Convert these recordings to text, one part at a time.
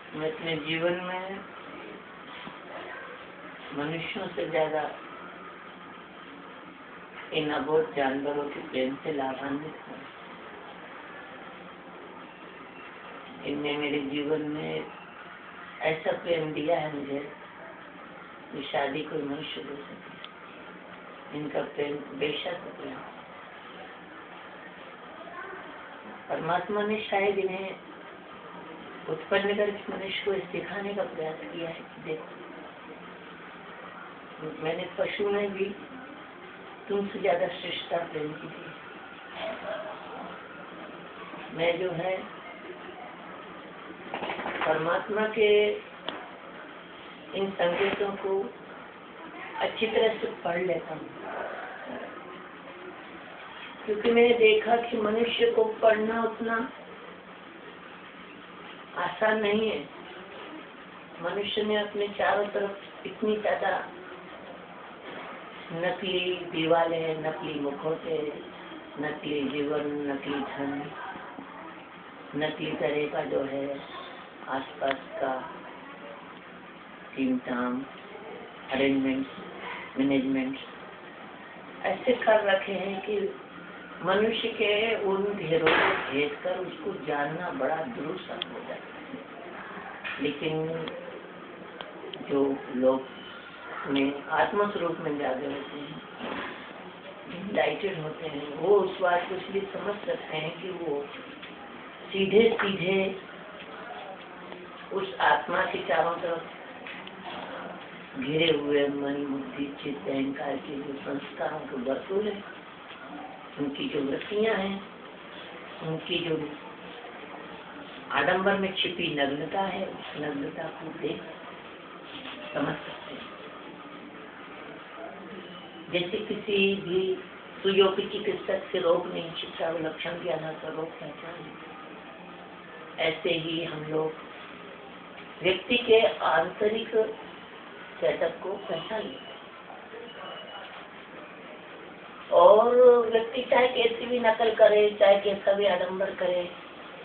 मैं अपने जीवन में मनुष्यों से ज्यादा इन अबोध जानवरों के प्रेम से लाभान्वित हूँ। इनने मेरे जीवन में ऐसा प्रेम दिया है मुझे कि शादी कोई मनुष्य दे सके। इनका प्रेम बेशक प्रेम। परमात्मा ने शायद इन्हें उत्पन्न करके मनुष्य को सिखाने का प्रयास किया है कि देखो, मैंने पशु में भी तुमसे ज्यादा श्रेष्ठता प्रेम की थी। मैं जो है परमात्मा के इन संकेतों को अच्छी तरह से पढ़ लेता हूँ, क्योंकि मैंने देखा कि मनुष्य को पढ़ना उतना आसान नहीं है। मनुष्य ने अपने चारों तरफ इतनी ज्यादा नकली दीवारें, नकली मुखौटे, नकली जीवन, नकली धन, नकली तरह का जो है आसपास का टीम-टाम, अरेंजमेंट्स, मैनेजमेंट ऐसे कर रखे हैं कि मनुष्य के उन ढेरों को भेद कर उसको जानना बड़ा दुरूह हो जाता है। लेकिन जो लोग में आत्मस्वरूप में जागे होते हैं, इनलाइटेड होते हैं, वो उस बात को इसलिए समझ सकते हैं कि वो सीधे सीधे उस आत्मा के चारों तरफ घिरे हुए मन, बुद्धि, चित्त, अहंकार के जो संस्कारों के वर्तुल है, उनकी जो वृत्तियां हैं, उनकी जो आडंबर में छिपी नग्नता है, उस नग्नता को देख समझ सकते हैं। जैसे किसी भी सुइयों की चिकित्सक से रोग नहीं छिपता, वो लक्षण के आधार पर रोग पहचान, ऐसे ही हम लोग व्यक्ति के आंतरिक सेटअप को पहचान लेते हैं। और व्यक्ति चाहे कैसी भी नकल करे, चाहे कैसा भी आडंबर करे,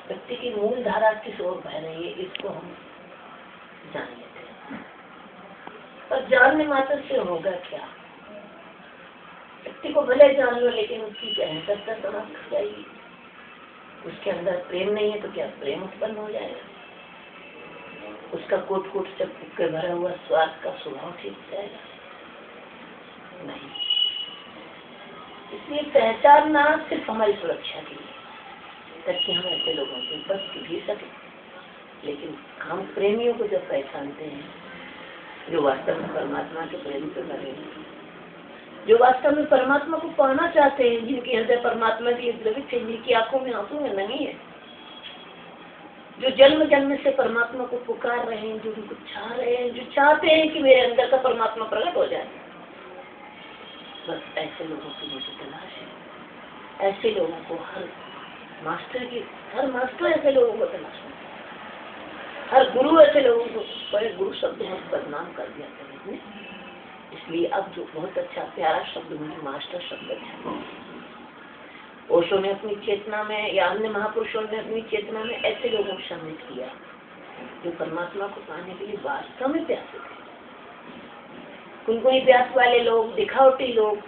व्यक्ति की मूल धारा किस ओर बह रही है, इसको हम जान लेते हैं। पर जानने मात्र से होगा क्या? व्यक्ति को भले जान लो, लेकिन उसकी अहंता समाप्त हो जाएगी। उसके अंदर प्रेम नहीं है तो क्या प्रेम उत्पन्न हो जाएगा? उसका कोट कोट से के भरा हुआ स्वार्थ का स्वभाव ठीक जाएगा? नहीं। इसलिए पहचानना सिर्फ हमारी सुरक्षा के लिए, ताकि हम ऐसे लोगों से बच भी सके। लेकिन हम प्रेमियों को जब पहचानते हैं, जो वास्तव में परमात्मा के प्रेम से भरे हैं, जो वास्तव में परमात्मा को पाना चाहते हैं, जिनके हृदय परमात्मा के लिए द्रवित है, जिनकी आंखों में आंसू में नहीं है, जो जन्म जन्म से परमात्मा को पुकार रहे हैं, जो उनको चाह रहे हैं, जो चाहते हैं कि मेरे अंदर का परमात्मा प्रकट हो जाए, बस ऐसे लोगों की मुझे तलाश है। ऐसे लोगों को हर मास्टर ऐसे लोगों को तलाश है। हर गुरु ऐसे लोगों को, बड़े गुरु शब्द बहुत बदनाम कर दिया था। इसलिए अब जो बहुत अच्छा प्यारा शब्द मुझे मास्टर शब्द है। ओशो ने अपनी चेतना में या अन्य महापुरुषों ने अपनी चेतना में ऐसे लोगों को शामिल किया जो परमात्मा को पाने के लिए वास्तव में प्यासे थे। कुनकुनी प्यास वाले लोग, दिखावटी लोग,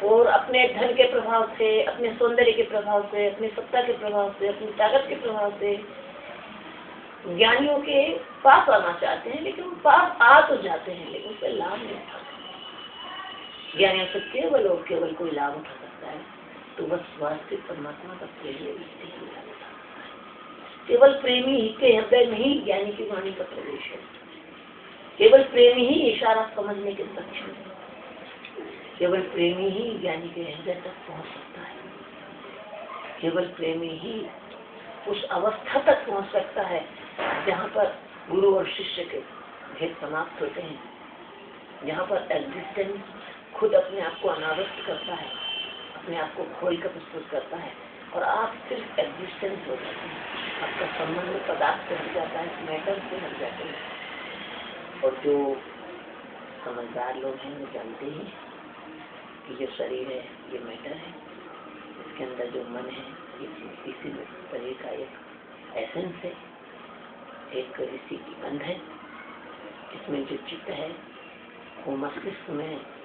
और अपने धन के प्रभाव से, अपने सौंदर्य के प्रभाव से, अपनी सत्ता के प्रभाव से, अपनी ताकत के प्रभाव से ज्ञानियों के पास आना चाहते हैं, लेकिन पास आ तो जाते हैं, लेकिन उससे लाभ नहीं उठाते। ज्ञानियों से केवल कोई लाभ उठा सकता है तो बस वास्तविक परमात्मा का प्रेम है। केवल प्रेमी ही के हृदय में ही ज्ञानी की वाणी का प्रवेश है। केवल प्रेमी ही इशारा समझने के सक्षम है। केवल प्रेमी ही ज्ञानी के हृदय तक पहुंच सकता है। केवल प्रेमी ही उस अवस्था तक पहुंच सकता है जहाँ पर गुरु और शिष्य के भेद समाप्त होते हैं, जहाँ पर एग्जिस्टेंस खुद अपने आप को अनावृत करता है, अपने आप को खोल कर प्रस्तुत करता है, और आप सिर्फ एग्जिस्टेंस हो जाते हैं। आपका संबंध पदार्थ से हट जाता है, मैटर से हट जाते हैं। और जो समझदार लोग हैं वो जानते हैं कि जो शरीर है ये मैटर है, इसके अंदर जो मन है ये इसी शरीर का एक एसेंस है, एक ऋषि की गंध है। इसमें जो चित्त है वो मस्तिष्क में